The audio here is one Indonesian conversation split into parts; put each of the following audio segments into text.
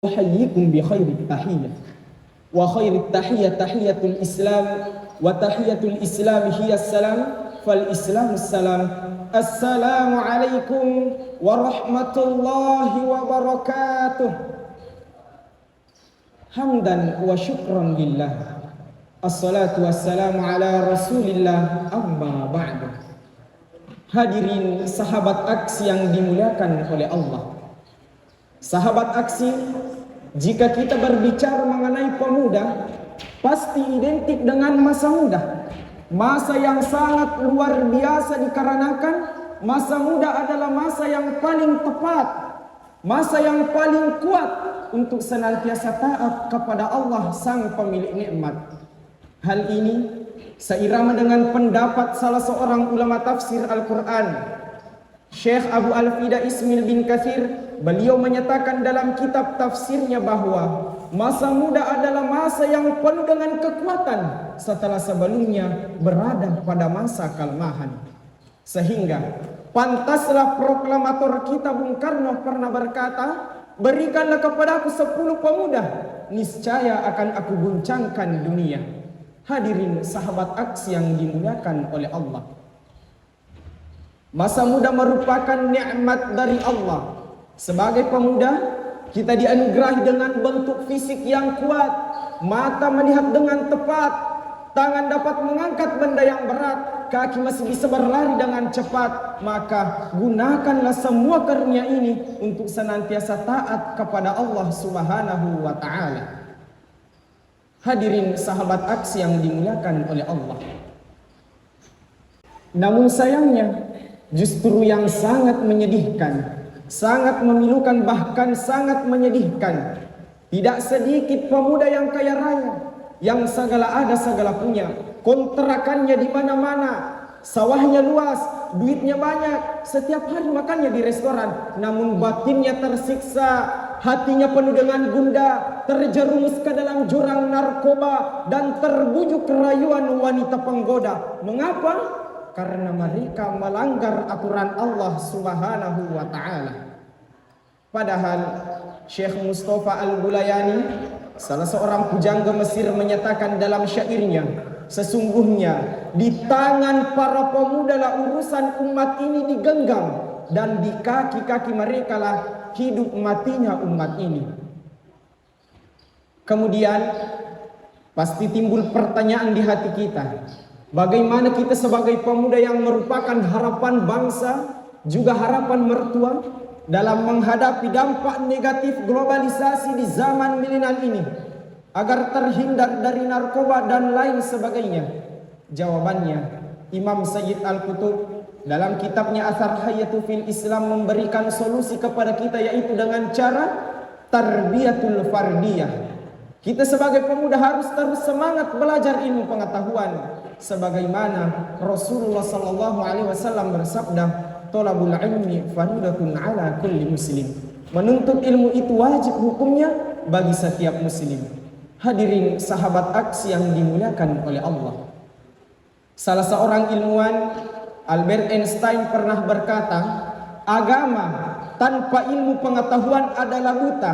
Uhayyikum bi khairit tahiyyah wa khairit tahiyyah tahiyatul islam wa tahiyatul islam hiya salam fal islamu salam. Assalamu alaikum warahmatullahi wabarakatuh. Hamdan wa syukran lillah, assalatu wassalamu ala rasulillah, amma ba'du. Hadirin sahabat aksi yang dimuliakan oleh Allah. Sahabat aksi, jika kita berbicara mengenai pemuda, pasti identik dengan masa muda. Masa yang sangat luar biasa dikarenakan masa muda adalah masa yang paling tepat, masa yang paling kuat untuk senantiasa taat kepada Allah sang pemilik nikmat. Hal ini seirama dengan pendapat salah seorang ulama tafsir Al-Quran, Syekh Abu Al-Fida Ismail bin Katsir. Beliau menyatakan dalam kitab tafsirnya bahwa masa muda adalah masa yang penuh dengan kekuatan setelah sebelumnya berada pada masa kelemahan. Sehingga pantaslah proklamator kita Bung Karno pernah berkata, berikanlah kepadaku 10 pemuda, niscaya akan aku guncangkan dunia. Hadirin sahabat aksi yang dimuliakan oleh Allah, masa muda merupakan nikmat dari Allah. Sebagai pemuda, kita dianugerahi dengan bentuk fisik yang kuat, mata melihat dengan tepat, tangan dapat mengangkat benda yang berat, kaki masih bisa berlari dengan cepat. Maka gunakanlah semua karunia ini untuk senantiasa taat kepada Allah Subhanahu wa ta'ala. Hadirin sahabat aksi yang dimuliakan oleh Allah, namun sayangnya justru yang sangat menyedihkan, sangat memilukan, bahkan sangat menyedihkan, tidak sedikit pemuda yang kaya raya, yang segala ada segala punya, kontrakannya di mana-mana, sawahnya luas, duitnya banyak, setiap hari makannya di restoran, namun batinnya tersiksa, hatinya penuh dengan gundah, terjerumus ke dalam jurang narkoba dan terbujuk rayuan wanita penggoda. Mengapa? Karena mereka melanggar aturan Allah Subhanahu wa ta'ala. Padahal Syekh Mustafa Al-Bulayani, salah seorang pujangga Mesir, menyatakan dalam syairnya, sesungguhnya di tangan para pemuda lah urusan umat ini digenggam, dan di kaki-kaki mereka lah hidup matinya umat ini. Kemudian pasti timbul pertanyaan di hati kita, bagaimana kita sebagai pemuda yang merupakan harapan bangsa, juga harapan mertua, dalam menghadapi dampak negatif globalisasi di zaman milenial ini, agar terhindar dari narkoba dan lain sebagainya? Jawabannya, Imam Sayyid Al-Qutub dalam kitabnya Athar Hayatu fil Islam memberikan solusi kepada kita, yaitu dengan cara tarbiyatul fardiyah. Kita sebagai pemuda harus terus semangat belajar ilmu pengetahuan, sebagaimana Rasulullah sallallahu alaihi wasallam bersabda, "Thalabul ilmi faridatun ala kulli muslim." Menuntut ilmu itu wajib hukumnya bagi setiap muslim. Hadirin sahabat aksi yang dimuliakan oleh Allah, salah seorang ilmuwan, Albert Einstein, pernah berkata, agama tanpa ilmu pengetahuan adalah buta,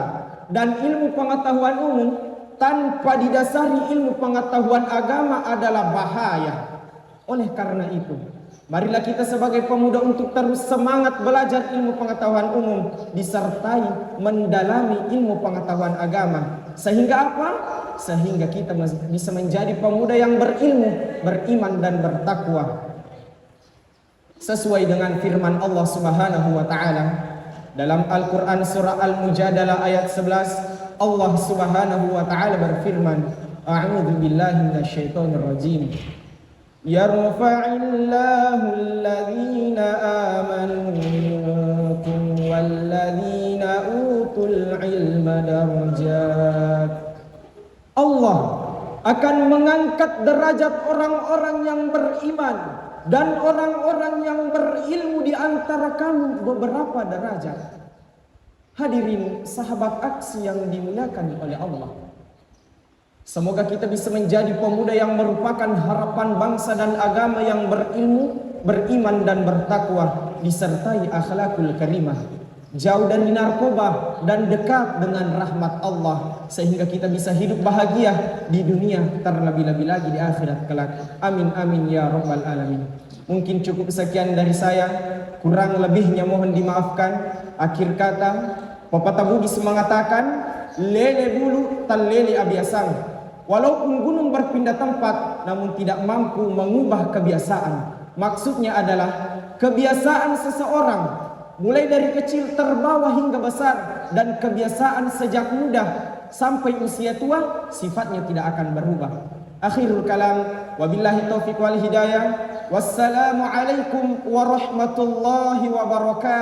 dan ilmu pengetahuan umum tanpa didasari ilmu pengetahuan agama adalah bahaya. Oleh karena itu, marilah kita sebagai pemuda untuk terus semangat belajar ilmu pengetahuan umum disertai mendalami ilmu pengetahuan agama. Sehingga apa? Sehingga kita bisa menjadi pemuda yang berilmu, beriman dan bertakwa. Sesuai dengan firman Allah Subhanahu wa ta'ala dalam Al-Quran surah Al-Mujadalah ayat 11, Allah Subhanahu wa ta'ala berfirman, a'udzu billahi minasyaitonir rajim, yarfa'illahu alladhina amanu minkum walladhina utul ilma darajat. Allah akan mengangkat derajat orang-orang yang beriman dan orang-orang yang berilmu di antara kamu beberapa derajat. Hadirin sahabat aksi yang dimuliakan oleh Allah, semoga kita bisa menjadi pemuda yang merupakan harapan bangsa dan agama, yang berilmu, beriman dan bertakwa, disertai akhlakul karimah. jauh dari narkoba, dan dekat dengan rahmat Allah, sehingga kita bisa hidup bahagia di dunia, terlebih-lebih lagi di akhirat kelak. Amin amin ya rabbal alamin. Mungkin cukup sekian dari saya, kurang lebihnya mohon dimaafkan. Akhir kata, pepatah Bugis mengatakan, lele bulu tal lele abiasang. Walaupun gunung berpindah tempat, namun tidak mampu mengubah kebiasaan. Maksudnya adalah kebiasaan seseorang mulai dari kecil terbawa hingga besar, dan kebiasaan sejak muda sampai usia tua sifatnya tidak akan berubah. Akhirul kalam, wabillahi taufiq wal hidayah. Wassalamu alaikum warahmatullahi wabarakatuh.